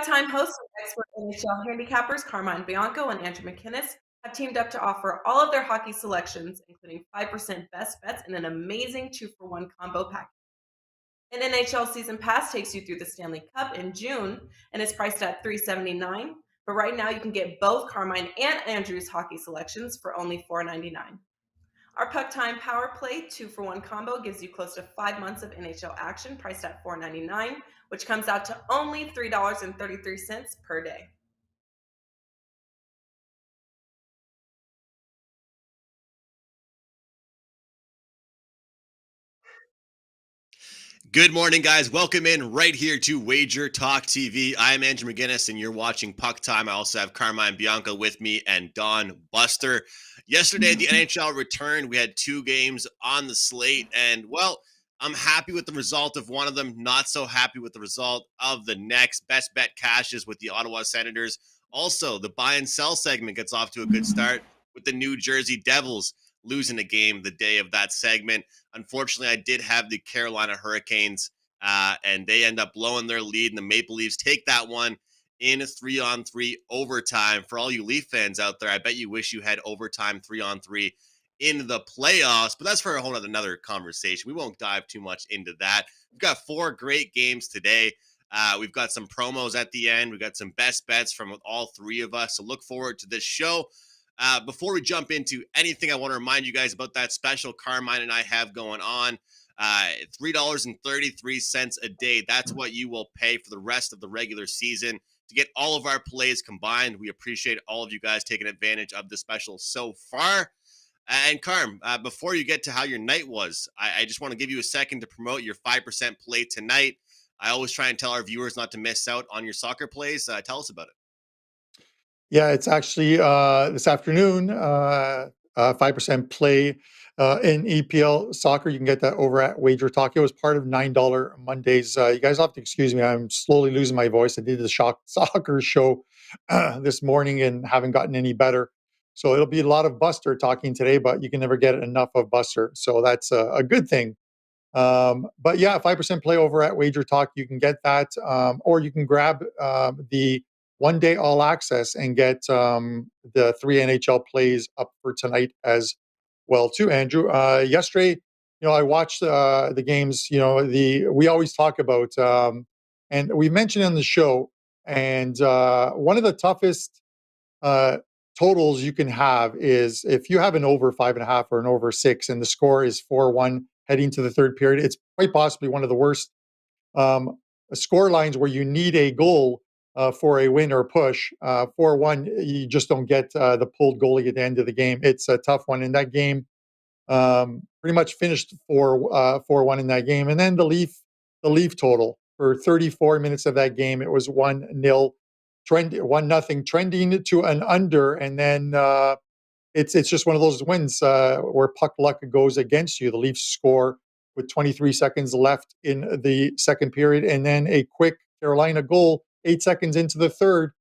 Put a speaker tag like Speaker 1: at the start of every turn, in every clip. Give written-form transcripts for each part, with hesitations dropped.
Speaker 1: Puck-time hosts and expert NHL handicappers Carmine Bianco and Andrew McInnis have teamed up to offer all of their hockey selections, including 5% best bets and an amazing 2-for-1 combo package. An NHL season pass takes you through the Stanley Cup in June and is priced at $379. But right now you can get both Carmine and Andrew's hockey selections for only $4.99. Our Puck Time Power Play 2-for-1 combo gives you close to 5 months of NHL action priced at $4.99, which comes out to only $3.33 per day.
Speaker 2: Good morning, guys. Welcome in right here to WagerTalk TV. I'm Andrew McInnis, and you're watching Puck Time. I also have Carmine Bianco with me and Don Buster. Yesterday, the NHL returned. We had 2 games on the slate, and, well, I'm happy with the result of one of them, not so happy with the result of the next. Best bet cashes with the Ottawa Senators. Also, the buy and sell segment gets off to a good start with the New Jersey Devils losing a game the day of that segment. Unfortunately, I did have the Carolina Hurricanes, and they end up blowing their lead, and the Maple Leafs take that one in a 3-on-3 overtime. For all you Leaf fans out there, I bet you wish you had overtime 3-on-3 in the playoffs, but that's for a whole another conversation. We won't dive too much into that. We've got 4 great games today. We've got some promos at the end. We've got some best bets from all 3 of us, so look forward to this show. Before we jump into anything, I want to remind you guys about that special Carmine and I have going on. $3.33 a day. That's what you will pay for the rest of the regular season to get all of our plays combined. We appreciate all of you guys taking advantage of the special so far. And Carm, before you get to how your night was, I just want to give you a second to promote your 5% play tonight. I always try and tell our viewers not to miss out on your soccer plays. Tell us about it.
Speaker 3: Yeah, it's actually this afternoon, 5% play in EPL soccer. You can get that over at WagerTalk. It was part of $9 Mondays. You guys have to excuse me. I'm slowly losing my voice. I did the soccer show this morning and haven't gotten any better. So it'll be a lot of Buster talking today, but you can never get enough of Buster. So that's a good thing. But yeah, 5% play over at WagerTalk. You can get that, or you can grab the 1-day all access and get the 3 NHL plays up for tonight as well too. Andrew, yesterday, I watched the games. We always talk about, and we mentioned on the show, and one of the toughest totals you can have is if you have an over 5.5 or an over 6, and the score is 4-1 heading to the third period. It's quite possibly one of the worst score lines where you need a goal for a win or push. 4-1, you just don't get the pulled goalie at the end of the game. It's a tough one. In that game, pretty much finished 4-1 in that game. And then the Leaf total for 34 minutes of that game, it was 1-0, 1-0, trending to an under. And then it's just one of those wins where puck luck goes against you. The Leafs score with 23 seconds left in the second period, and then a quick Carolina goal 8 seconds into the third.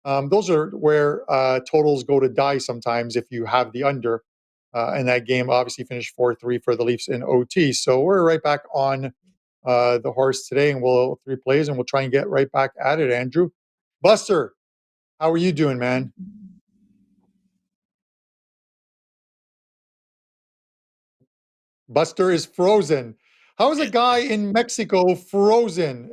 Speaker 3: Those are where totals go to die sometimes if you have the under. And that game obviously finished 4-3 for the Leafs in OT. So we're right back on the horse today, and we'll 3 plays, and we'll try and get right back at it, Andrew. Buster, how are you doing, man? Buster is frozen. How is a guy in Mexico frozen?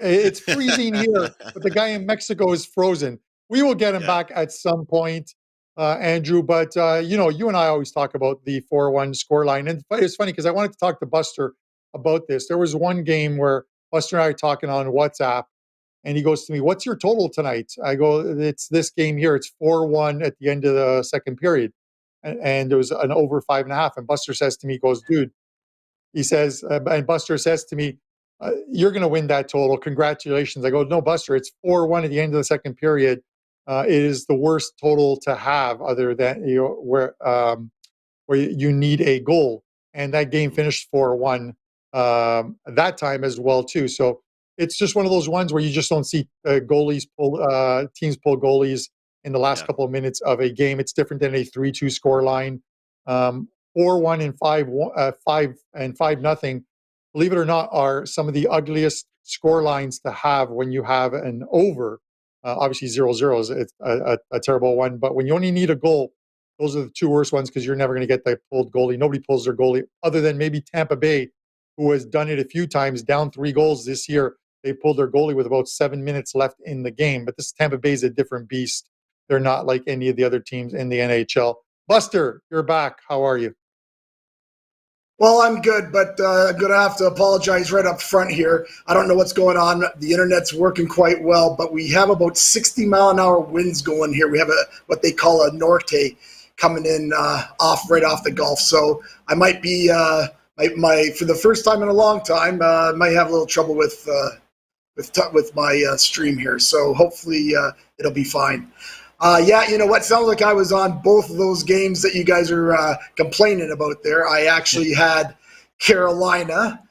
Speaker 3: It's freezing here, but the guy in Mexico is frozen. We will get him back at some point, Andrew. But, you and I always talk about the 4-1 scoreline. And it's funny because I wanted to talk to Buster about this. There was one game where Buster and I are talking on WhatsApp, and he goes to me, "What's your total tonight?" I go, "It's this game here. It's 4-1 at the end of the second period." And there was an over 5.5. And Buster says to me, he goes, "Dude," he says, and Buster says to me, "You're going to win that total. Congratulations." I go, "No, Buster, it's 4-1 at the end of the second period. It is the worst total to have other than where you need a goal." And that game finished 4-1 that time as well too. So it's just one of those ones where you just don't see teams pull goalies in the last couple of minutes of a game. It's different than a 3-2 score line. 4-1 and 5-0, believe it or not, are some of the ugliest score lines to have when you have an over. Obviously, 0-0 is it's a terrible one, but when you only need a goal, those are the two worst ones because you're never going to get that pulled goalie. Nobody pulls their goalie other than maybe Tampa Bay, who has done it a few times, down 3 goals this year. They pulled their goalie with about 7 minutes left in the game. But this Tampa Bay is a different beast. They're not like any of the other teams in the NHL. Buster, you're back. How are you?
Speaker 4: Well, I'm good, but I'm going to have to apologize right up front here. I don't know what's going on. The internet's working quite well, but we have about 60-mile-an-hour winds going here. We have what they call a norte coming in right off the Gulf. So I might be for the first time in a long time, might have a little trouble with my stream here. So hopefully it'll be fine. Yeah, you know what? Sounds like I was on both of those games that you guys are complaining about there. I actually had Carolina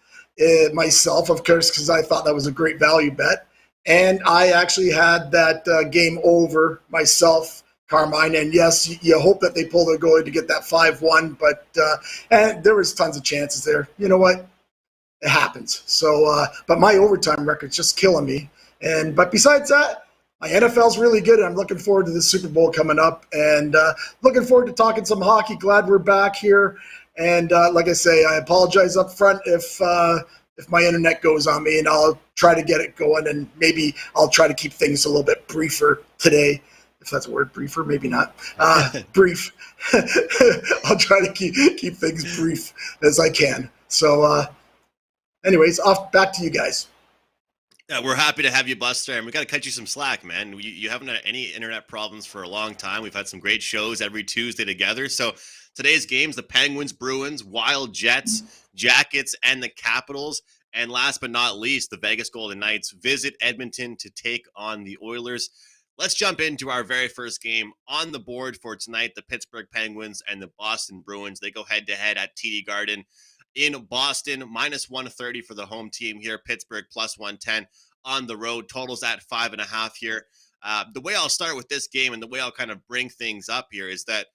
Speaker 4: myself, of course, because I thought that was a great value bet. And I actually had that game over myself, Carmine. And yes, you hope that they pull their goalie to get that 5-1, but and there was tons of chances there. You know what? It happens. So, but my overtime record's just killing me. But besides that, my NFL's really good, and I'm looking forward to the Super Bowl coming up, and looking forward to talking some hockey. Glad we're back here, and like I say, I apologize up front if my internet goes on me, and I'll try to get it going, and maybe I'll try to keep things a little bit briefer today, if that's a word, briefer, maybe not. Brief. I'll try to keep things brief as I can. So, anyways, back to you guys.
Speaker 2: Yeah, we're happy to have you, Buster, and we got to cut you some slack, man. You haven't had any internet problems for a long time. We've had some great shows every Tuesday together. So today's games, the Penguins, Bruins, Wild, Jets, Jackets, and the Capitals. And last but not least, the Vegas Golden Knights visit Edmonton to take on the Oilers. Let's jump into our very first game on the board for tonight, the Pittsburgh Penguins and the Boston Bruins. They go head-to-head at TD Garden in Boston, minus 130 for the home team here. Pittsburgh plus 110 on the road. Totals at 5.5 here. The way I'll start with this game and the way I'll kind of bring things up here is that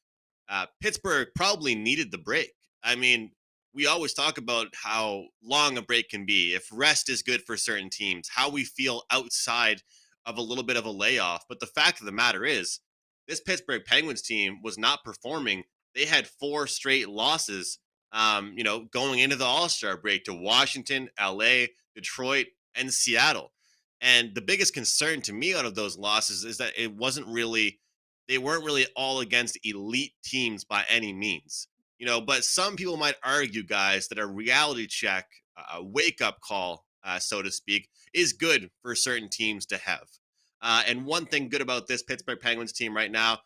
Speaker 2: Pittsburgh probably needed the break. I mean, we always talk about how long a break can be, if rest is good for certain teams, how we feel outside of a little bit of a layoff. But the fact of the matter is, this Pittsburgh Penguins team was not performing. They had 4 straight losses going into the All-Star break to Washington, LA, Detroit, and Seattle. And the biggest concern to me out of those losses is that they weren't really all against elite teams by any means. But some people might argue, guys, that a reality check, a wake-up call, so to speak, is good for certain teams to have. And one thing good about this Pittsburgh Penguins team right now,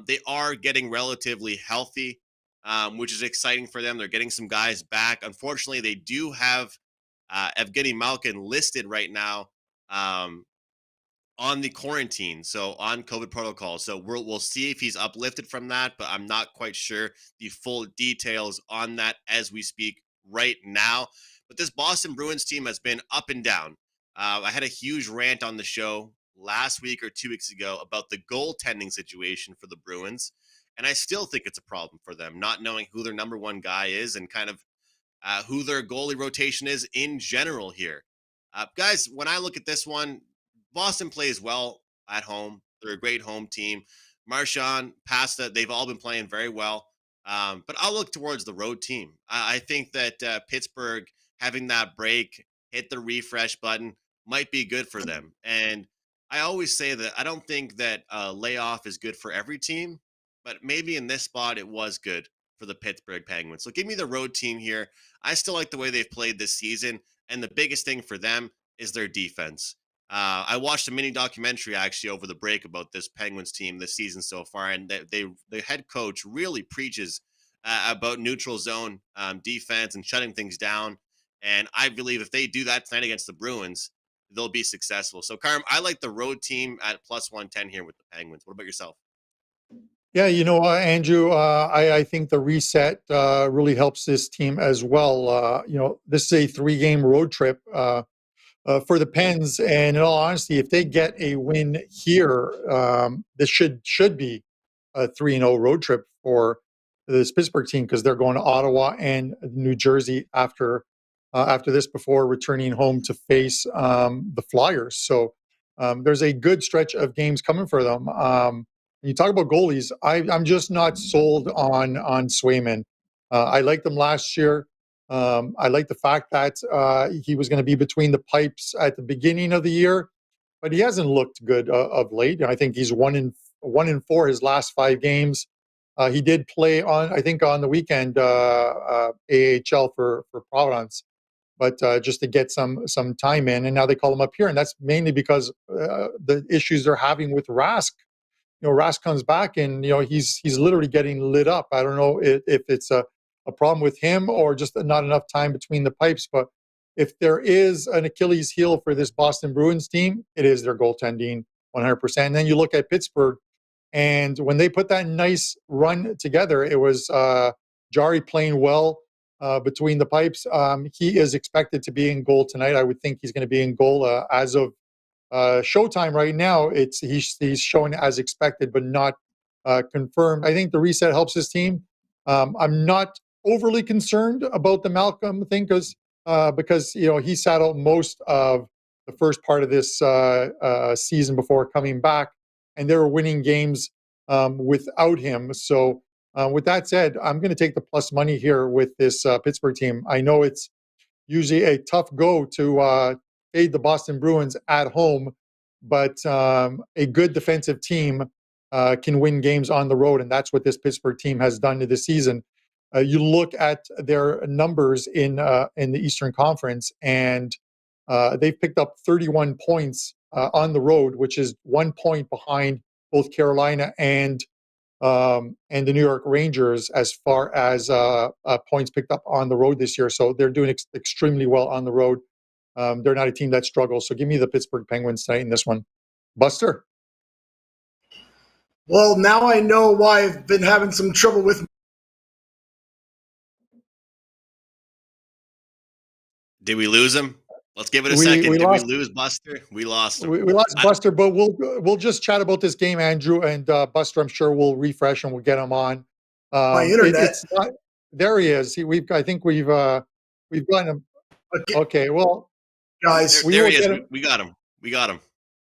Speaker 2: they are getting relatively healthy, which is exciting for them. They're getting some guys back. Unfortunately, they do have Evgeny Malkin listed right now on the quarantine, so on COVID protocol. So we'll see if he's uplifted from that, but I'm not quite sure the full details on that as we speak right now. But this Boston Bruins team has been up and down. I had a huge rant on the show last week or 2 weeks ago about the goaltending situation for the Bruins. And I still think it's a problem for them, not knowing who their number one guy is and kind of who their goalie rotation is in general here. Guys, when I look at this one, Boston plays well at home. They're a great home team. Marchand, Pasta, they've all been playing very well. But I'll look towards the road team. I think that Pittsburgh, having that break, hit the refresh button, might be good for them. And I always say that I don't think that a layoff is good for every team, but maybe in this spot, it was good for the Pittsburgh Penguins. So give me the road team here. I still like the way they've played this season, and the biggest thing for them is their defense. I watched a mini documentary actually over the break about this Penguins team this season so far, and the head coach really preaches about neutral zone defense and shutting things down. And I believe if they do that tonight against the Bruins, they'll be successful. So, Carm, I like the road team at plus 110 here with the Penguins. What about yourself?
Speaker 3: Yeah, Andrew, I think the reset really helps this team as well. This is a 3-game road trip for the Pens, and in all honesty, if they get a win here, this should be a 3-0 road trip for this Pittsburgh team because they're going to Ottawa and New Jersey after after this before returning home to face the Flyers. So there's a good stretch of games coming for them. When you talk about goalies, I'm just not sold on Swayman. I liked him last year. I like the fact that he was going to be between the pipes at the beginning of the year, but he hasn't looked good of late. I think he's 1-4 his last 5 games. He did play I think on the weekend, AHL for Providence, but just to get some time in, and now they call him up here, and that's mainly because the issues they're having with Rask. Rask comes back, and he's literally getting lit up. I don't know if it's a problem with him or just not enough time between the pipes. But if there is an Achilles heel for this Boston Bruins team, it is their goaltending 100%. And then you look at Pittsburgh, and when they put that nice run together, it was Jari playing well between the pipes. He is expected to be in goal tonight. I would think he's going to be in goal as of Showtime right now. He's showing as expected, but not confirmed. I think the reset helps his team. I'm not overly concerned about the Malcolm thing because he sat out most of the first part of this season before coming back, and they were winning games without him. So with that said, I'm going to take the plus money here with this Pittsburgh team. I know it's usually a tough go to fade the Boston Bruins at home, but a good defensive team can win games on the road, and that's what this Pittsburgh team has done this season. You look at their numbers in the Eastern Conference, and they've picked up 31 points on the road, which is 1 point behind both Carolina and the New York Rangers as far as points picked up on the road this year. So they're doing extremely well on the road. They're not a team that struggles. So give me the Pittsburgh Penguins tonight in this one. Buster?
Speaker 4: Well, now I know why I've been having some trouble with.
Speaker 2: Did we lose him? Let's give it a second. Did we lose Buster? We lost him.
Speaker 3: We lost Buster, but we'll just chat about this game, Andrew, and Buster. I'm sure we'll refresh and we'll get him on.
Speaker 4: My internet.
Speaker 3: There he is. I think we've gotten him. Okay, well,
Speaker 4: guys,
Speaker 2: there he is. We got him.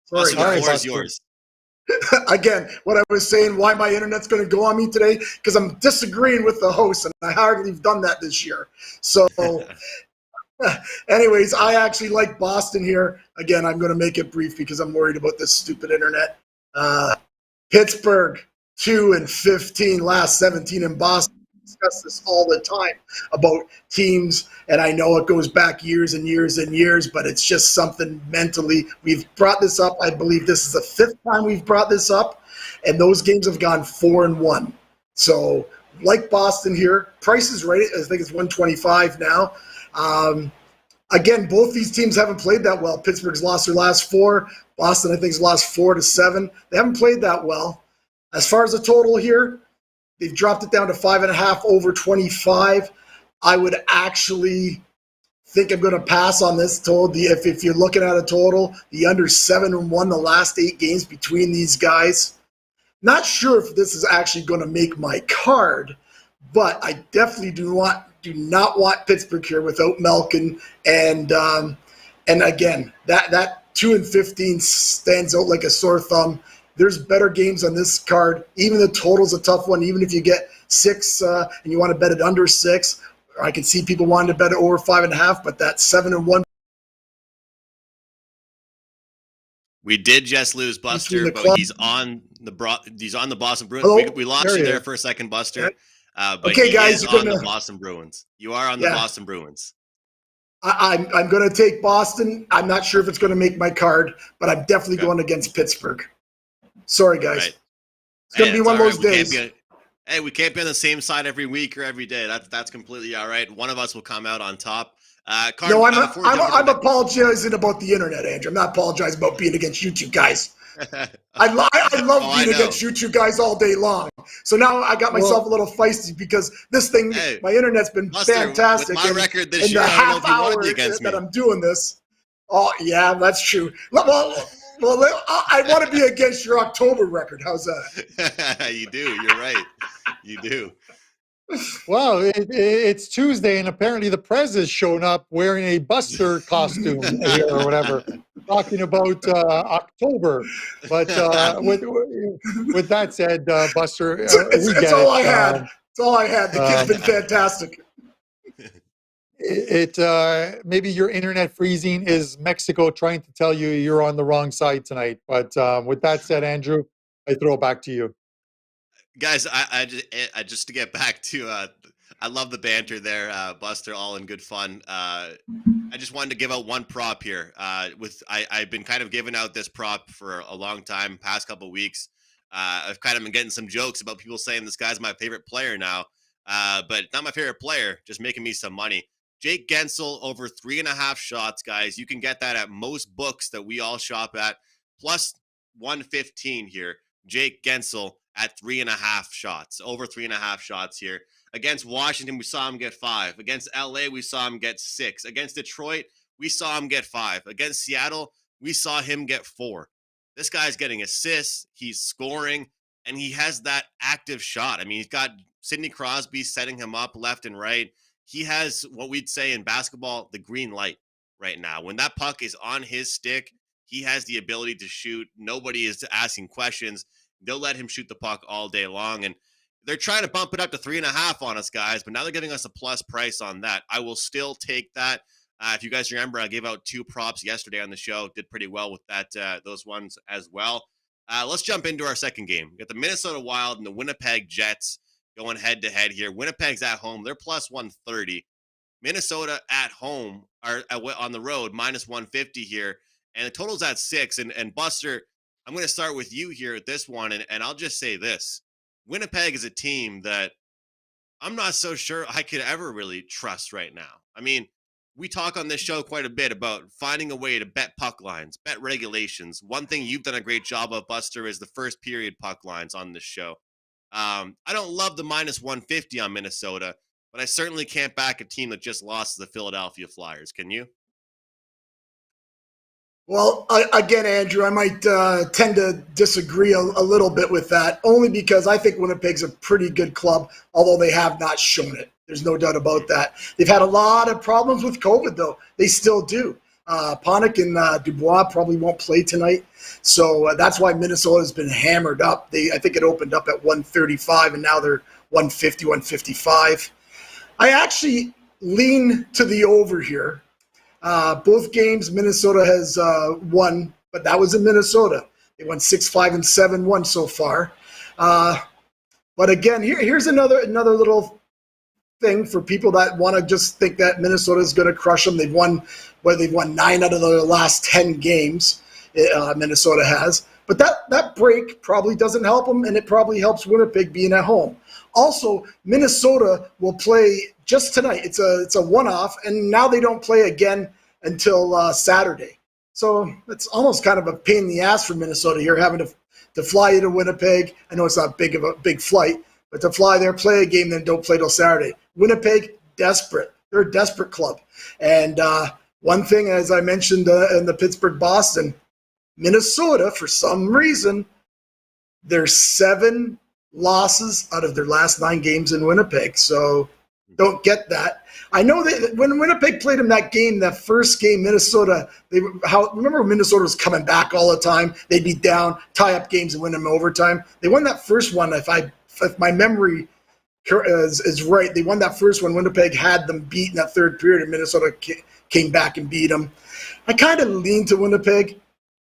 Speaker 4: Sorry,
Speaker 2: Buster, the floor is yours.
Speaker 4: Again, what I was saying, why my internet's going to go on me today, because I'm disagreeing with the host, and I hardly have done that this year. So, anyways, I actually like Boston here. Again, I'm going to make it brief because I'm worried about this stupid internet. Pittsburgh, 2-15, last 17 in Boston. Discuss this all the time about teams, and I know it goes back years and years and years, but it's just something mentally. We've brought this up. I believe this is the 5th time we've brought this up, and those games have gone 4-1. So, like Boston here, price is right. I think it's 125 now. Again, both these teams haven't played that well. Pittsburgh's lost their last 4. Boston, I think, has lost 4-7. They haven't played that well. As far as the total here, they've dropped it down to 5.5 over 25. I would actually think I'm going to pass on this total. If you're looking at a total, the under 7-1 the last 8 games between these guys. Not sure if this is actually going to make my card, but I definitely do not want Pittsburgh here without Malkin. And again, that 2-15 stands out like a sore thumb. There's better games on this card. Even the total's a tough one. Even if you get 6 and you want to bet it under 6, I can see people wanting to bet it over 5.5. But that 7-1.
Speaker 2: We did just lose Buster, but he's on the Boston Bruins.
Speaker 4: Hello?
Speaker 2: We lost you there for a second, Buster. But
Speaker 4: okay, guys,
Speaker 2: on the Boston Bruins. You are on the Boston Bruins.
Speaker 4: I'm going to take Boston. I'm not sure if it's going to make my card, but I'm definitely going against Pittsburgh. Sorry, guys.
Speaker 2: Right.
Speaker 4: It's going to be one of those days.
Speaker 2: We can't be on the same side every week or every day. That's completely all right. One of us will come out on top.
Speaker 4: No, I'm apologizing about the internet, Andrew. I'm not apologizing about being against you two guys. I love being against you two guys all day long. So now I got myself a little feisty because this thing, my internet's been fantastic.
Speaker 2: With my record this year,
Speaker 4: the
Speaker 2: half
Speaker 4: hour that I'm doing this. Oh, yeah, that's true. Well, I want to be against your October record. How's that?
Speaker 2: You do. You're right. You do.
Speaker 3: Well, it's Tuesday, and apparently the Prez has shown up wearing a Buster costume here or whatever, talking about October. But with that said, Buster, we
Speaker 4: It's
Speaker 3: get
Speaker 4: all
Speaker 3: it.
Speaker 4: I had. It's all I had. The kid's been fantastic.
Speaker 3: Maybe your internet freezing is Mexico trying to tell you you're on the wrong side tonight. But with that said, Andrew, I throw it back to you.
Speaker 2: Guys, I just to get back to I love the banter there, Buster, all in good fun. I just wanted to give out one prop here. I've been kind of giving out this prop for a long time, past couple of weeks. I've kind of been getting some jokes about people saying this guy's my favorite player now, but not my favorite player, just making me some money. Jake Gensel over 3.5 shots, guys. You can get that at most books that we all shop at, plus 115 here. Jake Gensel at 3.5 shots, over 3.5 shots here. Against Washington, we saw him get 5. Against LA, we saw him get 6. Against Detroit, we saw him get 5. Against Seattle, we saw him get 4. This guy's getting assists, he's scoring, and he has that active shot. I mean, he's got Sidney Crosby setting him up left and right. He has what we'd say in basketball, the green light right now. When that puck is on his stick, he has the ability to shoot. Nobody is asking questions. They'll let him shoot the puck all day long. And they're trying to bump it up to 3.5 on us, guys, but now they're giving us a plus price on that. I will still take that. If you guys remember, I gave out 2 props yesterday on the show. Did pretty well with that, those ones as well. Let's jump into our second game. We got the Minnesota Wild and the Winnipeg Jets going head-to-head here. Winnipeg's at home. They're plus 130. Minnesota at home, are on the road, minus 150 here. And the total's at 6. And Buster, I'm going to start with you here at this one, and I'll just say this. Winnipeg is a team that I'm not so sure I could ever really trust right now. I mean, we talk on this show quite a bit about finding a way to bet puck lines, bet regulations. One thing you've done a great job of, Buster, is the first period puck lines on this show. I don't love the minus 150 on Minnesota, but I certainly can't back a team that just lost to the Philadelphia Flyers. Can you?
Speaker 4: Well, again, Andrew, I might tend to disagree a little bit with that, only because I think Winnipeg's a pretty good club, although they have not shown it. There's no doubt about that. They've had a lot of problems with COVID, though. They still do. Panik and Dubois probably won't play tonight, so that's why Minnesota's been hammered up. I think it opened up at 135, and now they're 150, 155. I actually lean to the over here. Both games Minnesota has won, but that was in Minnesota. They won 6-5 and 7-1 so far. But again, here's another little thing for people that want to just think that Minnesota is going to crush them. They've won 9 out of their last 10 games. Minnesota has, but that break probably doesn't help them, and it probably helps Winnipeg being at home. Also, Minnesota will play just tonight. It's a one-off, and now they don't play again until Saturday. So it's almost kind of a pain in the ass for Minnesota here, having to fly to Winnipeg. I know it's not big of a big flight, but to fly there, play a game, then don't play till Saturday. Winnipeg, desperate. They're a desperate club. And one thing, as I mentioned in the Pittsburgh-Boston, Minnesota, for some reason, there's 7 losses out of their last 9 games in Winnipeg. So don't get that. I know that when Winnipeg played them that game, that first game, Minnesota, remember when Minnesota was coming back all the time? They'd be down, tie up games and win them overtime. They won that first one. If my memory is right, they won that first one. Winnipeg had them beat in that third period, and Minnesota came back and beat them. I kind of lean to Winnipeg.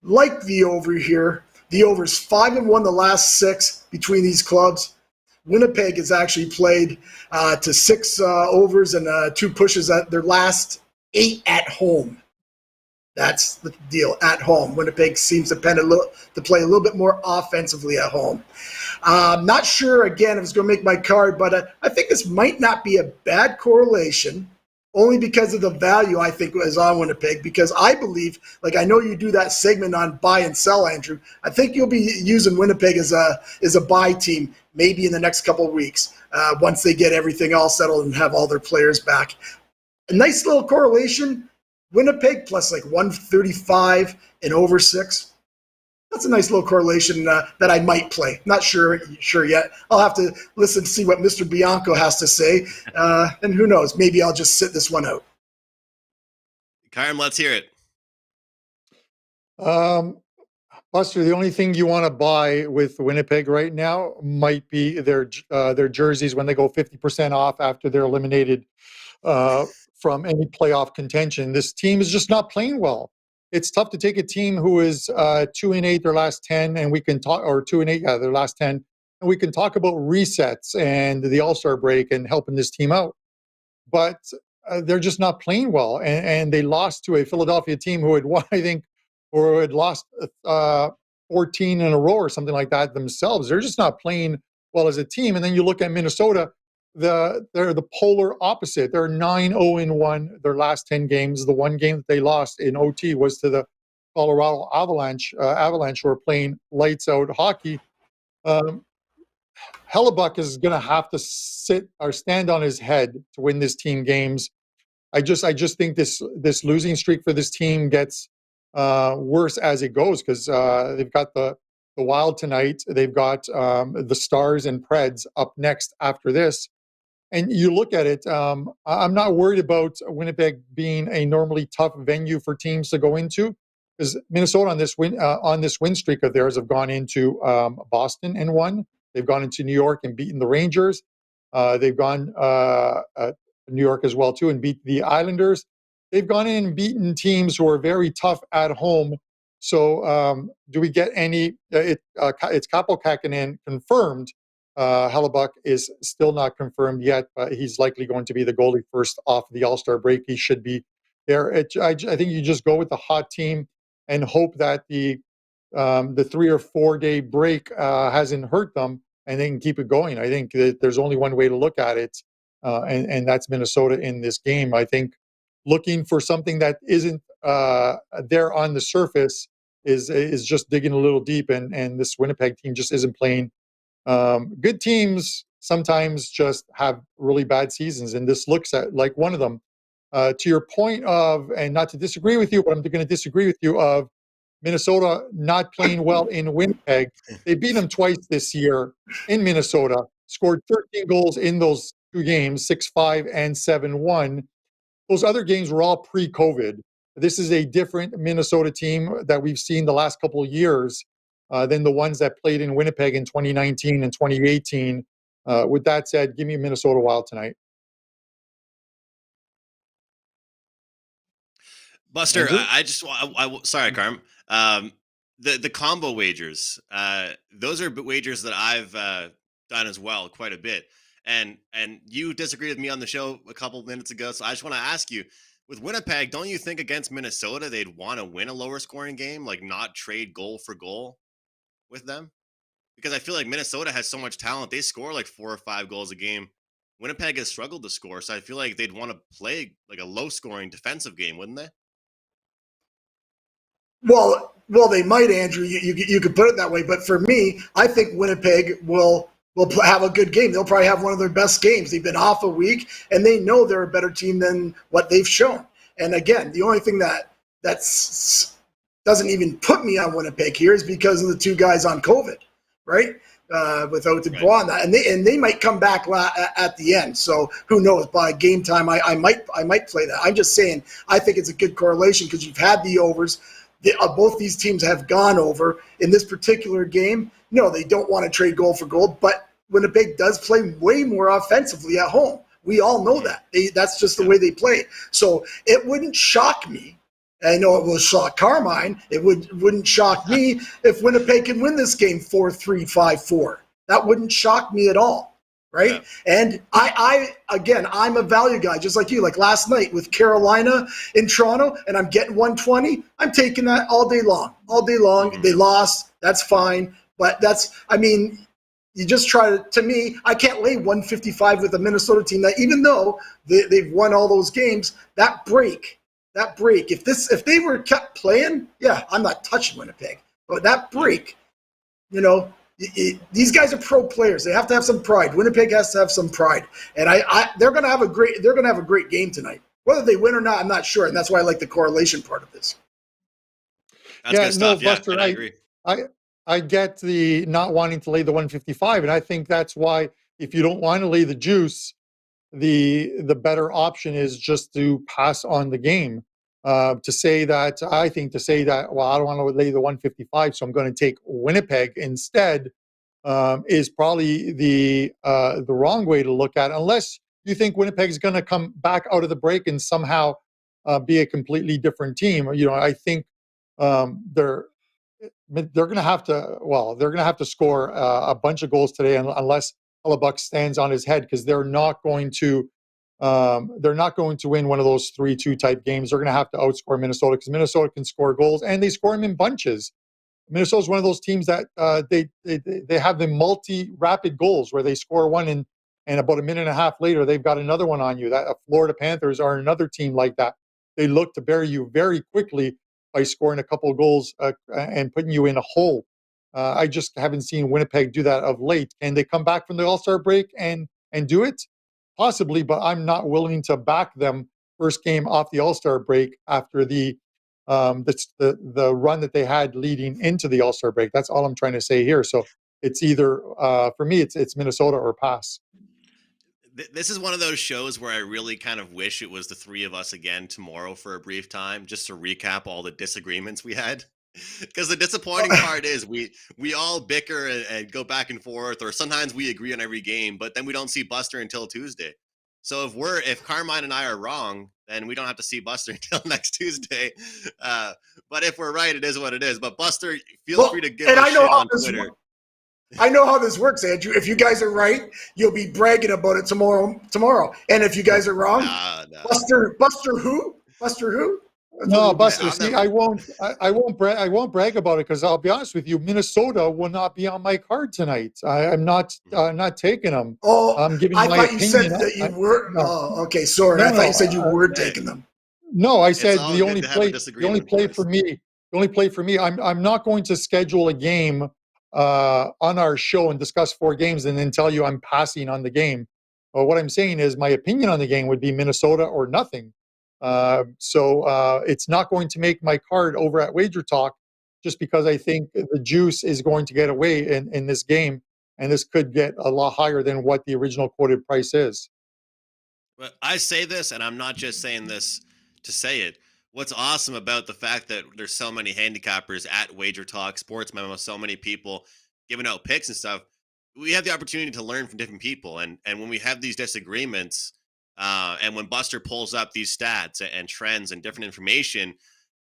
Speaker 4: Like the over here. The over's 5-1 the last 6 between these clubs. Winnipeg has actually played to 6 overs and 2 pushes at their last 8 at home. That's the deal, at home. Winnipeg seems to play a little bit more offensively at home. Not sure, again, if it's going to make my card, but I think this might not be a bad correlation, only because of the value I think is on Winnipeg, because I believe, like I know you do that segment on buy and sell, Andrew. I think you'll be using Winnipeg as a buy team maybe in the next couple of weeks once they get everything all settled and have all their players back. A nice little correlation, Winnipeg plus like 135 and over 6. That's a nice little correlation that I might play. Not sure yet. I'll have to listen to see what Mr. Bianco has to say, and who knows? Maybe I'll just sit this one out.
Speaker 2: Kyrm, let's hear it.
Speaker 3: Buster, the only thing you want to buy with Winnipeg right now might be their jerseys when they go 50% off after they're eliminated from any playoff contention. This team is just not playing well. It's tough to take a team who is 2-8 their last 10, and we can talk, or 2-8, yeah, their last 10, and we can talk about resets and the All-Star break and helping this team out. But they're just not playing well, and they lost to a Philadelphia team who had won, I think, or had lost 14 in a row or something like that themselves. They're just not playing well as a team. And then you look at Minnesota, they're the polar opposite. They're 9-0-1 their last 10 games. The one game that they lost in OT was to the Colorado Avalanche, who are playing lights out hockey. Hellebuck is going to have to sit or stand on his head to win this team games. I just think this losing streak for this team gets worse as it goes, because they've got the Wild tonight. They've got the Stars and Preds up next after this. And you look at it, I'm not worried about Winnipeg being a normally tough venue for teams to go into, because Minnesota on this win streak of theirs have gone into Boston and won. They've gone into New York and beaten the Rangers. They've gone New York as well too and beat the Islanders. They've gone in and beaten teams who are very tough at home. So do we get any? It's Kaapo Kähkönen confirmed. Hellebuck is still not confirmed yet, but he's likely going to be the goalie first off the All-Star break. He should be there. I think you just go with the hot team and hope that the 3 or 4 day break hasn't hurt them, and they can keep it going. I think that there's only one way to look at it, and that's Minnesota in this game. I think looking for something that isn't there on the surface is just digging a little deep, and this Winnipeg team just isn't playing. Good teams sometimes just have really bad seasons, and this looks at like one of them. To your point of, and not to disagree with you, but I'm going to disagree with you, of Minnesota not playing well in Winnipeg. They beat them twice this year in Minnesota, scored 13 goals in those 2 games, 6-5 and 7-1. Those other games were all pre-COVID. This is a different Minnesota team that we've seen the last couple of years than the ones that played in Winnipeg in 2019 and 2018. With that said, give me Minnesota Wild tonight.
Speaker 2: Buster, sorry, Carm. The combo wagers, those are wagers that I've done as well quite a bit. And you disagreed with me on the show a couple of minutes ago, so I just want to ask you, with Winnipeg, don't you think against Minnesota they'd want to win a lower scoring game, like not trade goal for goal with them? Because I feel like Minnesota has so much talent. They score like 4 or 5 goals a game. Winnipeg has struggled to score, so I feel like they'd want to play like a low scoring defensive game, wouldn't they?
Speaker 4: Well, they might, Andrew. You could put it that way, but for me, I think Winnipeg will have a good game. They'll probably have one of their best games. They've been off a week, and they know they're a better team than what they've shown. And again, the only thing that doesn't even put me on Winnipeg here is because of the 2 guys on COVID, right? Without Dubois, right. and they might come back at the end. So who knows? By game time, I might play that. I'm just saying, I think it's a good correlation because you've had the overs. Both these teams have gone over in this particular game. No, they don't want to trade goal for goal, but Winnipeg does play way more offensively at home. We all know that. That's just the way they play. So it wouldn't shock me. I know it will shock Carmine. It wouldn't shock me if Winnipeg can win this game 4-3, 5-4. That wouldn't shock me at all, right? Yeah. And I'm a value guy, just like you. Like last night with Carolina in Toronto, and I'm getting 120. I'm taking that all day long. All day long. Mm-hmm. They lost. That's fine. But you just try to me, I can't lay 155 with a Minnesota team that even though they've won all those games, that break, if they were kept playing, yeah, I'm not touching Winnipeg. But that break, these guys are pro players. They have to have some pride. Winnipeg has to have some pride. And they're going to have a great game tonight. Whether they win or not, I'm not sure. And that's why I like the correlation part of this.
Speaker 2: That's good stuff.
Speaker 3: Buster,
Speaker 2: I agree.
Speaker 3: I I get the not wanting to lay the 155, and I think that's why if you don't want to lay the juice, the better option is just to pass on the game. To say that, well, I don't want to lay the 155, so I'm going to take Winnipeg instead, is probably the wrong way to look at it, unless you think Winnipeg is going to come back out of the break and somehow be a completely different team. I think they're going to have to. Well, they're going to have to score a bunch of goals today, unless Hellebuck stands on his head, because they're not going to. They're not going to win one of those 3-2 type games. They're going to have to outscore Minnesota, because Minnesota can score goals, and they score them in bunches. Minnesota is one of those teams that they have the multi-rapid goals where they score one and about a minute and a half later they've got another one on you. That Florida Panthers are another team like that. They look to bury you very quickly by scoring a couple of goals and putting you in a hole. I just haven't seen Winnipeg do that of late. Can they come back from the All-Star break and do it? Possibly, but I'm not willing to back them first game off the All-Star break after the run that they had leading into the All-Star break. That's all I'm trying to say here. So it's either for me, it's Minnesota or pass.
Speaker 2: This is one of those shows where I really kind of wish it was the three of us again tomorrow for a brief time, just to recap all the disagreements we had. Because the disappointing part is we all bicker and go back and forth, or sometimes we agree on every game, but then we don't see Buster until Tuesday. So if Carmine and I are wrong, then we don't have to see Buster until next Tuesday. But if we're right, it is what it is. But Buster, feel free to give us shit on Twitter.
Speaker 4: I know how this works, Andrew. If you guys are right, you'll be bragging about it tomorrow. And if you guys are wrong,
Speaker 2: no.
Speaker 4: Buster who? Buster who?
Speaker 3: No, Buster. See, I won't brag about it, because I'll be honest with you, Minnesota will not be on my card tonight. I'm not taking them.
Speaker 4: Oh,
Speaker 3: I'm giving
Speaker 4: I
Speaker 3: my
Speaker 4: thought
Speaker 3: opinion.
Speaker 4: You said that you were. No. Oh, okay. Sorry, I thought you said you were taking them.
Speaker 3: No, I said the only play for me. I'm not going to schedule a game on our show and discuss 4 games and then tell you I'm passing on the game. What I'm saying is my opinion on the game would be Minnesota or nothing. So it's not going to make my card over at WagerTalk, just because I think the juice is going to get away in this game, and this could get a lot higher than what the original quoted price is.
Speaker 2: But I say this, and I'm not just saying this to say it. What's awesome about the fact that there's so many handicappers at WagerTalk, Sports Memo, so many people giving out picks and stuff, we have the opportunity to learn from different people. And when we have these disagreements, and when Buster pulls up these stats and trends and different information,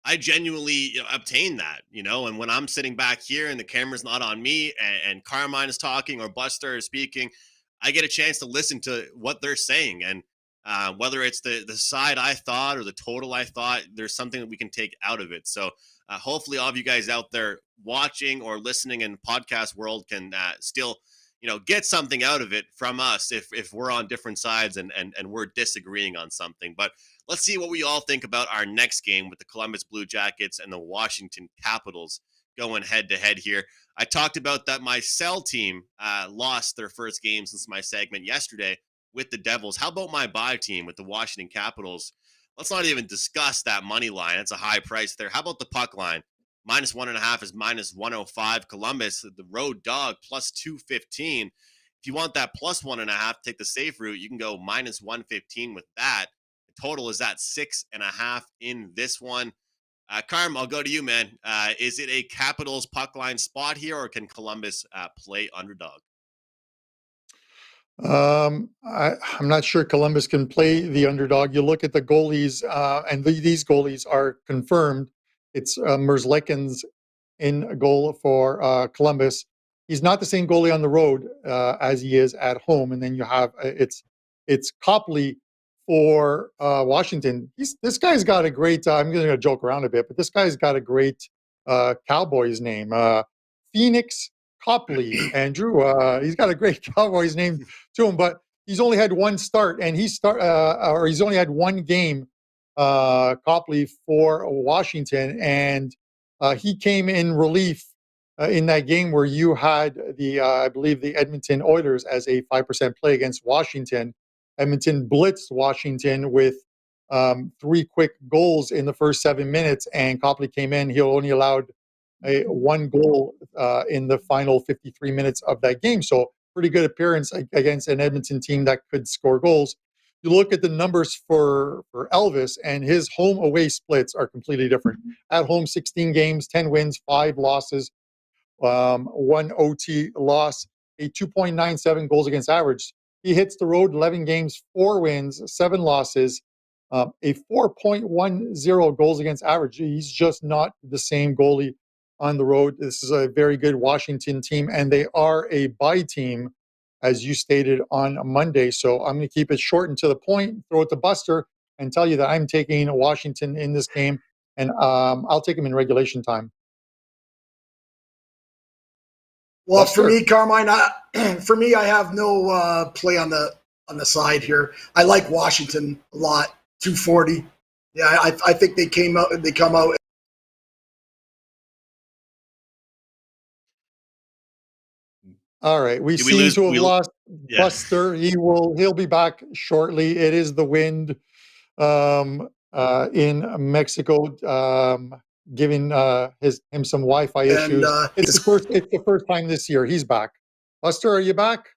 Speaker 2: I genuinely obtain that, and when I'm sitting back here and the camera's not on me and Carmine is talking or Buster is speaking, I get a chance to listen to what they're saying. And whether it's the side I thought or the total I thought, there's something that we can take out of it. So hopefully all of you guys out there watching or listening in podcast world can still get something out of it from us if we're on different sides and we're disagreeing on something. But let's see what we all think about our next game with the Columbus Blue Jackets and the Washington Capitals going head to head here. I talked about that my sell team lost their first game since my segment yesterday with the Devils. How about my buy team with the Washington Capitals? Let's not even discuss that money line. It's a high price there. How about the puck line? -1.5 is -105. Columbus, the road dog, +215. If you want that +1.5, take the safe route. You can go -115 with that. The total is at 6.5 in this one. Carm, I'll go to you, man. Is it a Capitals puck line spot here, or can Columbus play underdog?
Speaker 3: I'm not sure Columbus can play the underdog. You look at the goalies, and these goalies are confirmed. It's Merzlikins in goal for Columbus. He's not the same goalie on the road as he is at home. And then you have it's Copley for Washington. This guy's got a great. I'm going to joke around a bit, but this guy's got a great Cowboys name, Phoenix Copley. Andrew, he's got a great Cowboys name to him, but he's only had one start, and he's only had one game. Copley for Washington, and he came in relief in that game where you had I believe the Edmonton Oilers as a 5% play against Washington. Edmonton blitzed Washington with 3 quick goals in the first 7 minutes, and Copley came in. He only allowed one goal in the final 53 minutes of that game. So pretty good appearance against an Edmonton team that could score goals. You look at the numbers for Elvis, and his home away splits are completely different. At home, 16 games, 10 wins, 5 losses, 1 OT loss, a 2.97 goals against average. He hits the road 11 games, 4 wins, 7 losses, a 4.10 goals against average. He's just not the same goalie on the road. This is a very good Washington team, and they are a bye team, as you stated on Monday. So I'm going to keep it short and to the point, throw it to Buster, and tell you that I'm taking Washington in this game, and I'll take him in regulation time.
Speaker 4: Well, Buster. For me, Carmine, I have no play on the side here. I like Washington a lot. 240. Yeah, I think they come out.
Speaker 3: All right, we seem to have lost Buster. He'll be back shortly. It is the wind in Mexico, giving him some Wi-Fi issues. It's the first time this year he's back. Buster, are you back?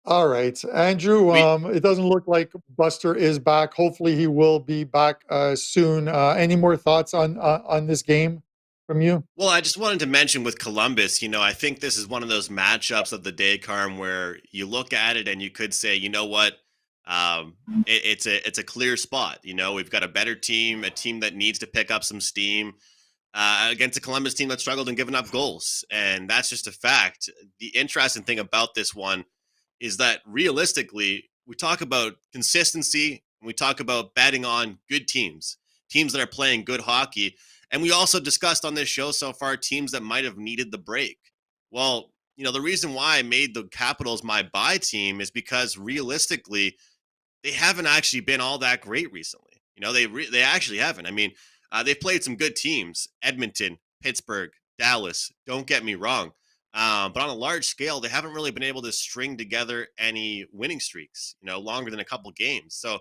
Speaker 3: All right, Andrew. It doesn't look like Buster is back. Hopefully, he will be back soon. Any more thoughts on this game from you?
Speaker 2: Well, I just wanted to mention with Columbus, I think this is one of those matchups of the day, Carm, where you look at it and you could say, you know what, it's a clear spot. We've got a better team, a team that needs to pick up some steam against a Columbus team that struggled and given up goals, and that's just a fact. The interesting thing about this one is that realistically, we talk about consistency and we talk about betting on good teams that are playing good hockey. And we also discussed on this show so far teams that might have needed the break. Well, the reason why I made the Capitals my buy team is because realistically, they haven't actually been all that great recently. They actually haven't. I mean, they've played some good teams, Edmonton, Pittsburgh, Dallas, don't get me wrong. But on a large scale, they haven't really been able to string together any winning streaks, longer than a couple games. So,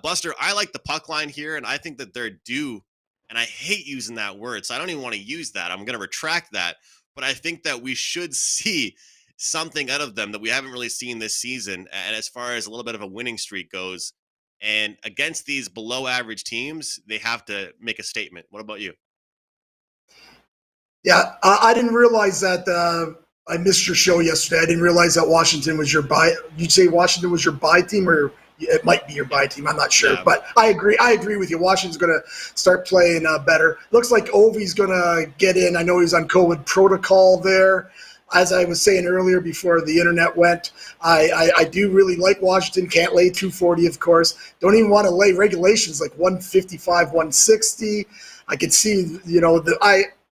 Speaker 2: Buster, I like the puck line here, and I think that they're due, and I hate using that word, so I don't even want to use that. I'm going to retract that. But I think that we should see something out of them that we haven't really seen this season, and as far as a little bit of a winning streak goes. And against these below-average teams, they have to make a statement. What about you?
Speaker 4: Yeah, I didn't realize that I missed your show yesterday. I didn't realize that Washington was your buy. You'd say Washington was your buy team, or it might be your buy team. I'm not sure, but I agree with you. Washington's going to start playing better. Looks like Ovi's going to get in. I know he's on COVID protocol there. As I was saying earlier before the internet went, I do really like Washington. Can't lay 240, of course. Don't even want to lay regulations like 155, 160. I could see,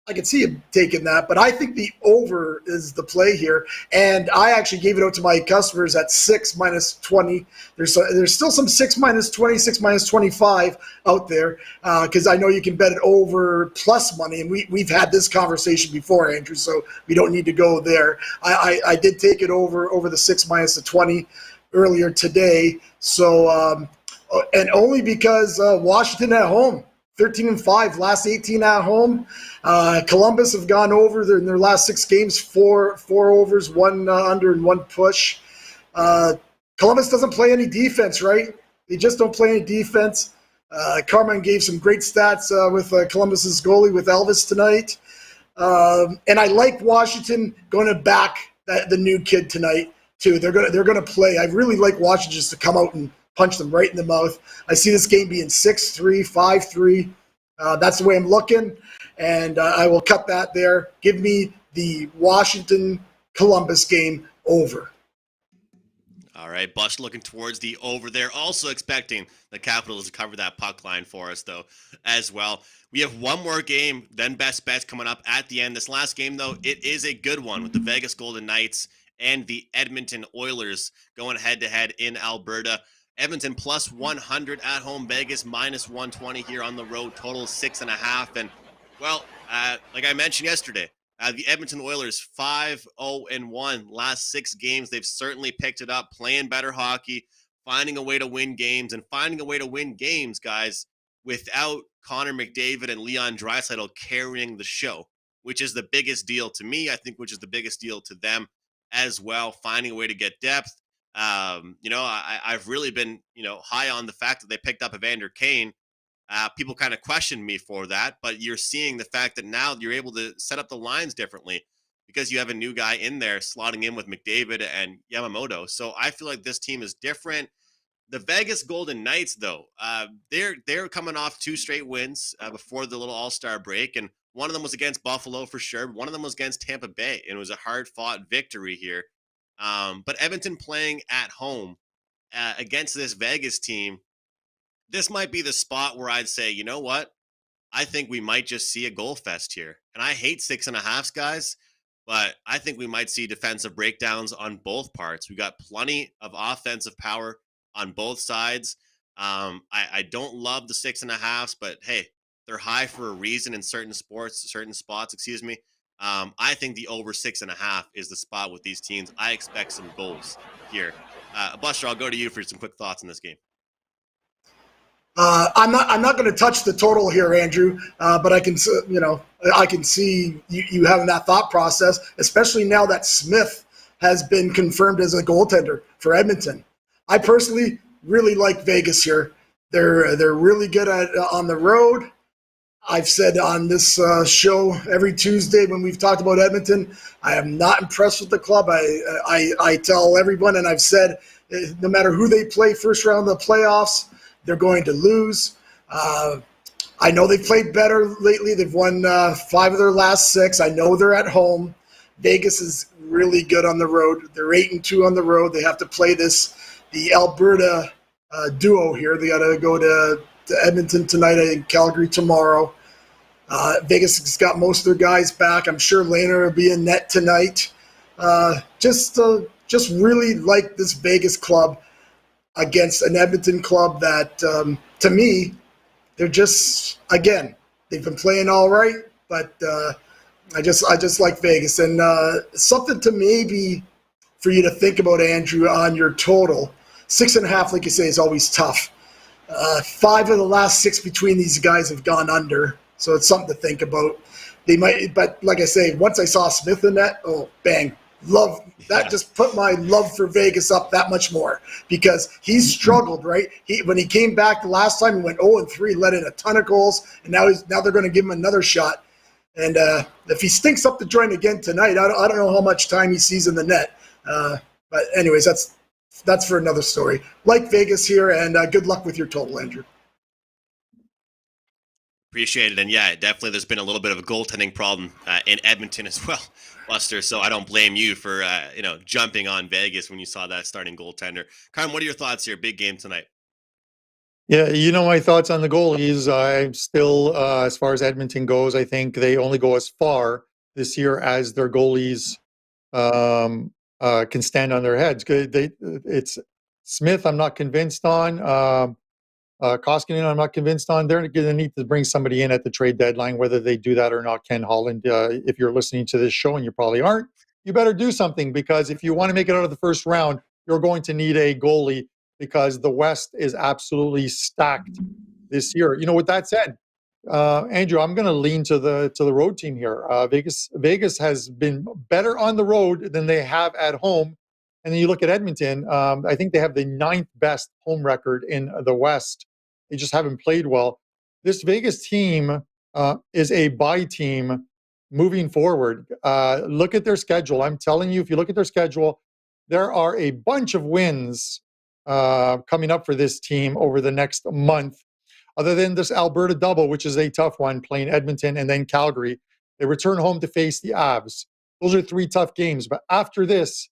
Speaker 4: I could see him taking that, but I think the over is the play here. And I actually gave it out to my customers at 6 minus 20. There's still some 6 minus 20, 6 minus 25 out there because I know you can bet it over plus money. And we've had this conversation before, Andrew, so we don't need to go there. I did take it over the 6 minus the 20 earlier today. So, and only because Washington at home. 13-5, last 18 at home. Columbus have gone over in their last 6 games, four overs, 1 under, and 1 push. Columbus doesn't play any defense, right? They just don't play any defense. Carmine gave some great stats with Columbus's goalie with Elvis tonight. And I like Washington going to back the new kid tonight too. They're gonna play. I really like Washington just to come out and punch them right in the mouth. I see this game being 6-3, 5-3. That's the way I'm looking, and I will cut that there. Give me the Washington-Columbus game over.
Speaker 2: All right, Bush looking towards the over there. Also expecting the Capitals to cover that puck line for us, though, as well. We have one more game, then best bets coming up at the end. This last game, though, it is a good one with the Vegas Golden Knights and the Edmonton Oilers going head-to-head in Alberta. Edmonton plus 100 at home, Vegas minus 120 here on the road, total 6.5. And, well, like I mentioned yesterday, the Edmonton Oilers 5-0-1 last 6 games. They've certainly picked it up, playing better hockey, finding a way to win games, and finding a way to win games, guys. without Connor McDavid and Leon Draisaitl carrying the show, which is the biggest deal to me, I think, which is the biggest deal to them as well, finding a way to get depth. I've really been, high on the fact that they picked up Evander Kane. People kind of questioned me for that, but you're seeing the fact that now you're able to set up the lines differently because you have a new guy in there slotting in with McDavid and Yamamoto. So I feel like this team is different. The Vegas Golden Knights, though, they're coming off 2 straight wins before the little All-Star break, and one of them was against Buffalo for sure. One of them was against Tampa Bay, and it was a hard-fought victory here. But Edmonton playing at home against this Vegas team, this might be the spot where I'd say, you know what? I think we might just see a goal fest here. And I hate 6.5s, guys, but I think we might see defensive breakdowns on both parts. We got plenty of offensive power on both sides. I don't love the 6.5s, but hey, they're high for a reason in certain spots, I think the over 6.5 is the spot with these teams. I expect some goals here. Buster, I'll go to you for some quick thoughts on this game.
Speaker 4: I'm not going to touch the total here, Andrew, but I can see you having that thought process, especially now that Smith has been confirmed as a goaltender for Edmonton. I personally really like Vegas here. They're really good on the road. I've said on this show every Tuesday when we've talked about Edmonton, I am not impressed with the club. I tell everyone, and I've said, no matter who they play first round of the playoffs, they're going to lose. I know they've played better lately. They've won 5 of their last 6. I know they're at home. Vegas is really good on the road. They're 8-2 on the road. They have to play the Alberta duo here. They got to go to Edmonton tonight and Calgary tomorrow. Vegas has got most of their guys back. I'm sure Lehner will be in net tonight. Just really like this Vegas club against an Edmonton club that, to me, they're just, again, they've been playing all right, but I just like Vegas. And something to maybe for you to think about, Andrew, on your total. 6.5, like you say, is always tough. 5 of the last 6 between these guys have gone under, so it's something to think about. They might, but like I say, once I saw Smith in that, oh, bang. Love that. Just put my love for Vegas up that much more because he's struggled, right? When he came back the last time, he went 0-3, let in a ton of goals, and now they're going to give him another shot. And if he stinks up the joint again tonight, I don't know how much time he sees in the net. But anyways, that's for another story. Like Vegas here, and good luck with your total, Andrew.
Speaker 2: Appreciate it. And yeah, definitely there's been a little bit of a goaltending problem in Edmonton as well, Buster. So I don't blame you for, jumping on Vegas when you saw that starting goaltender. Carm, what are your thoughts here? Big game tonight.
Speaker 3: Yeah, my thoughts on the goalies. I'm still, as far as Edmonton goes, I think they only go as far this year as their goalies can stand on their heads. It's Smith, I'm not convinced on. Koskinen, I'm not convinced on. They're going to need to bring somebody in at the trade deadline, whether they do that or not. Ken Holland, if you're listening to this show, and you probably aren't, you better do something, because if you want to make it out of the first round, you're going to need a goalie, because the West is absolutely stacked this year. With that said, Andrew, I'm going to lean to the road team here. Vegas has been better on the road than they have at home. And then you look at Edmonton, I think they have the 9th best home record in the West. They just haven't played well. This Vegas team is a bye team moving forward. Look at their schedule. I'm telling you, if you look at their schedule, there are a bunch of wins coming up for this team over the next month, other than this Alberta double, which is a tough one, playing Edmonton and then Calgary. They return home to face the Avs. Those are 3 tough games. But after this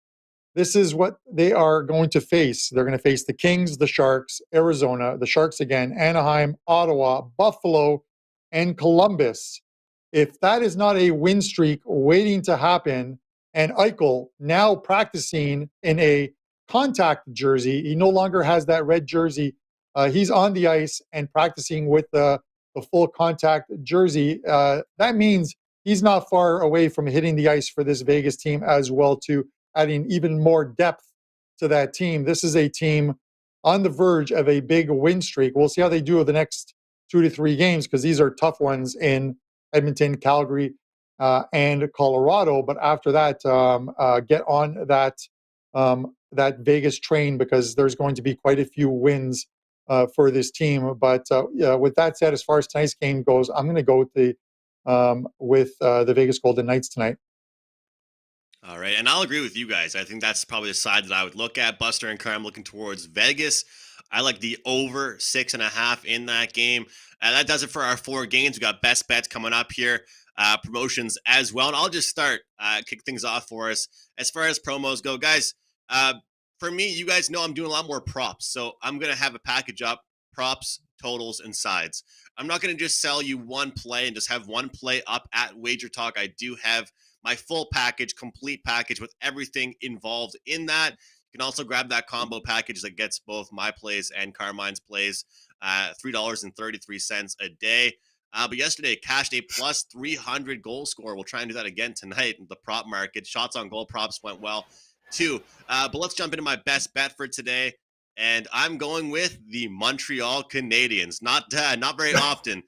Speaker 3: is what they are going to face. They're going to face the Kings, the Sharks, Arizona, the Sharks again, Anaheim, Ottawa, Buffalo, and Columbus. If that is not a win streak waiting to happen, and Eichel now practicing in a contact jersey, he no longer has that red jersey. He's on the ice and practicing with the full contact jersey. That means he's not far away from hitting the ice for this Vegas team as well, too, adding even more depth to that team. This is a team on the verge of a big win streak. We'll see how they do over the next 2 to 3 games, because these are tough ones in Edmonton, Calgary, and Colorado. But after that, get on that Vegas train, because there's going to be quite a few wins for this team. But yeah, with that said, as far as tonight's game goes, I'm going to go with the Vegas Golden Knights tonight.
Speaker 2: All right, and I'll agree with you guys. I think that's probably the side that I would look at. Buster and Carm looking towards Vegas. I like the over 6.5 in that game. That does it for our 4 games. We got best bets coming up here, promotions as well. And I'll just start, kick things off for us. As far as promos go, guys, for me, you guys know I'm doing a lot more props. So I'm going to have a package up, props, totals, and sides. I'm not going to just sell you one play and just have one play up at WagerTalk. I do have my full package, complete package with everything involved in that. You can also grab that combo package that gets both my plays and Carmine's plays, $3.33 a day. But yesterday, cashed a plus 300 goal score. We'll try and do that again tonight in the prop market. Shots on goal props went well, too. But let's jump into my best bet for today. And I'm going with the Montreal Canadiens. Not very often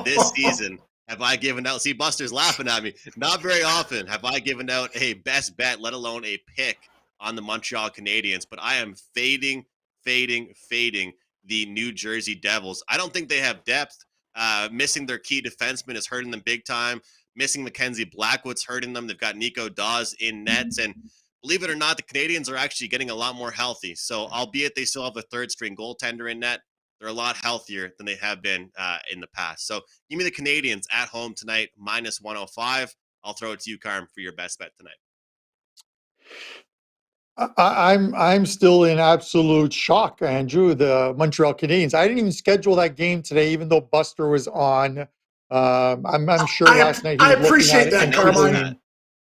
Speaker 2: this season have I given out. See, Buster's laughing at me. Not very often have I given out a best bet, let alone a pick on the Montreal Canadiens. But I am fading the New Jersey Devils. I don't think they have depth. Missing their key defenseman is hurting them big time. Missing Mackenzie Blackwood's hurting them. They've got Nico Dawes in nets. And believe it or not, the Canadiens are actually getting a lot more healthy. So albeit they still have a third-string goaltender in net, they're a lot healthier than they have been in the past. So give me the Canadiens at home tonight, minus 105. I'll throw it to you, Carm, for your best bet tonight.
Speaker 3: I'm still in absolute shock, Andrew. The Montreal Canadiens. I didn't even schedule that game today, even though Buster was on. I'm sure last night he was
Speaker 4: appreciate
Speaker 3: looking at
Speaker 4: that,
Speaker 3: it.
Speaker 4: Carmine.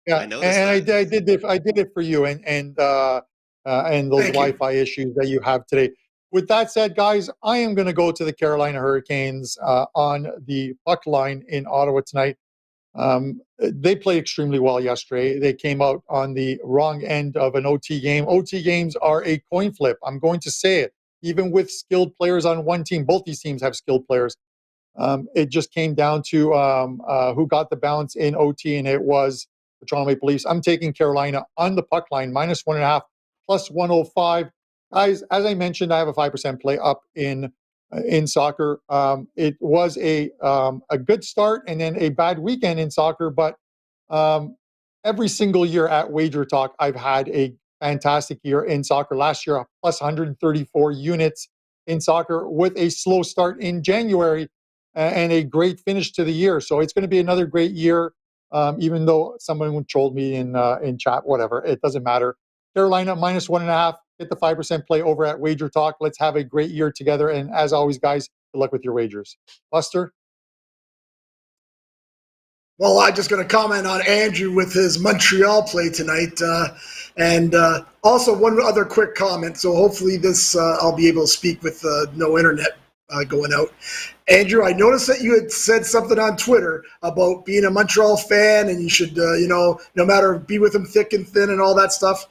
Speaker 3: Yeah,
Speaker 2: I noticed
Speaker 3: and
Speaker 2: that.
Speaker 3: I did it for you, and those Wi-Fi issues that you have today. With that said, guys, I am going to go to the Carolina Hurricanes on the puck line in Ottawa tonight. They played extremely well yesterday. They came out on the wrong end of an OT game. OT games are a coin flip. I'm going to say it. Even with skilled players on one team, both these teams have skilled players. It just came down to who got the bounce in OT, and it was the Toronto Maple Leafs. I'm taking Carolina on the puck line, minus 1.5, plus 105. Guys, as I mentioned, I have a 5% play up in soccer. It was a good start and then a bad weekend in soccer, but every single year at WagerTalk, I've had a fantastic year in soccer. Last year, plus 134 units in soccer with a slow start in January and a great finish to the year. So it's going to be another great year, even though someone trolled me in chat, whatever. It doesn't matter. Carolina, minus 1.5. Hit the 5% play over at WagerTalk. Let's have a great year together. And as always, guys, good luck with your wagers. Buster?
Speaker 4: Well, I'm just going to comment on Andrew with his Montreal play tonight. And also one other quick comment. So hopefully this I'll be able to speak with no internet going out. Andrew, I noticed that you had said something on Twitter about being a Montreal fan and you should, no matter, be with them thick and thin and all that stuff.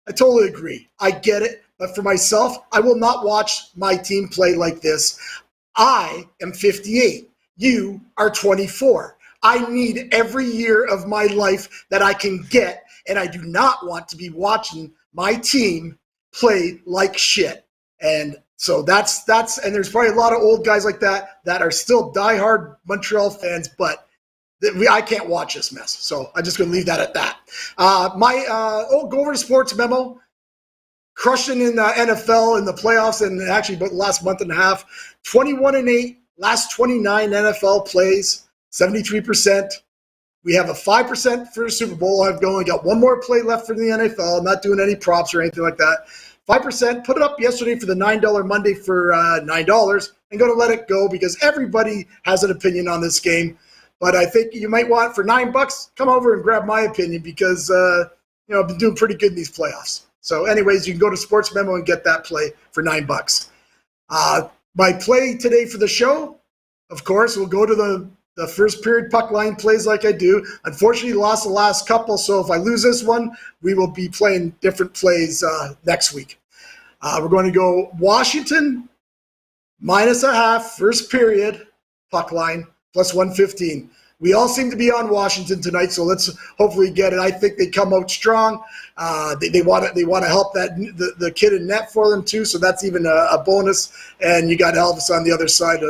Speaker 4: I totally agree. I get it. But for myself, I will not watch my team play like this. I am 58. You are 24. I need every year of my life that I can get, and I do not want to be watching my team play like shit. And so that's and there's probably a lot of old guys like that are still diehard Montreal fans, but I can't watch this mess. So I'm just going to leave that at that. Go over to Sports Memo. Crushing in the NFL in the playoffs and actually about the last month and a half. 21-8, last 29 NFL plays, 73%. We have a 5% for the Super Bowl. I've only got one more play left for the NFL. I'm not doing any props or anything like that. 5%. Put it up yesterday for the $9 Monday for $9. I'm going to let it go because everybody has an opinion on this game. But I think you might want, for $9, come over and grab my opinion because, I've been doing pretty good in these playoffs. So anyways, you can go to Sports Memo and get that play for $9. My play today for the show, of course, we'll go to the first period puck line plays like I do. Unfortunately, lost the last couple, so if I lose this one, we will be playing different plays next week. We're going to go Washington, -0.5, first period. puck line, plus 115. We all seem to be on Washington tonight, so let's hopefully get it. I think they come out strong. They want to help the kid in net for them too, so that's even a bonus. And you got Elvis on the other side.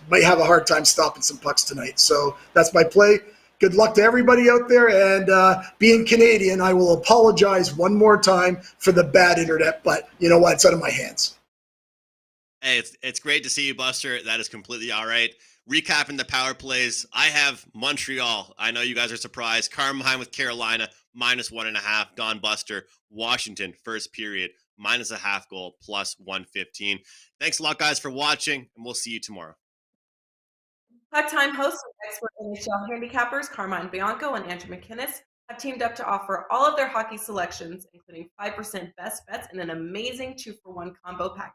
Speaker 4: Might have a hard time stopping some pucks tonight. So that's my play. Good luck to everybody out there. And being Canadian, I will apologize one more time for the bad internet, but you know what? It's out of my hands.
Speaker 2: Hey, it's great to see you, Buster. That is completely all right. Recapping the power plays, I have Montreal. I know you guys are surprised. Carmine with Carolina, -1.5. Don Buster, Washington, first period, -0.5 goal, plus 115. Thanks a lot, guys, for watching, and we'll see you tomorrow.
Speaker 1: Puck Time hosts and expert NHL handicappers Carmine Bianco and Andrew McInnis have teamed up to offer all of their hockey selections, including 5% best bets and an amazing 2-for-1 combo package.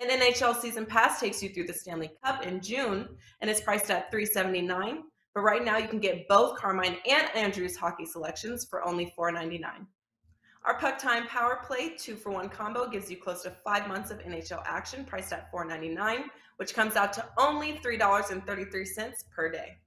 Speaker 1: An NHL season pass takes you through the Stanley Cup in June and is priced at $379. But right now you can get both Carmine and Andrew's hockey selections for only $4.99. Our Puck Time Power Play 2-for-1 combo gives you close to 5 months of NHL action priced at $4.99, which comes out to only $3.33 per day.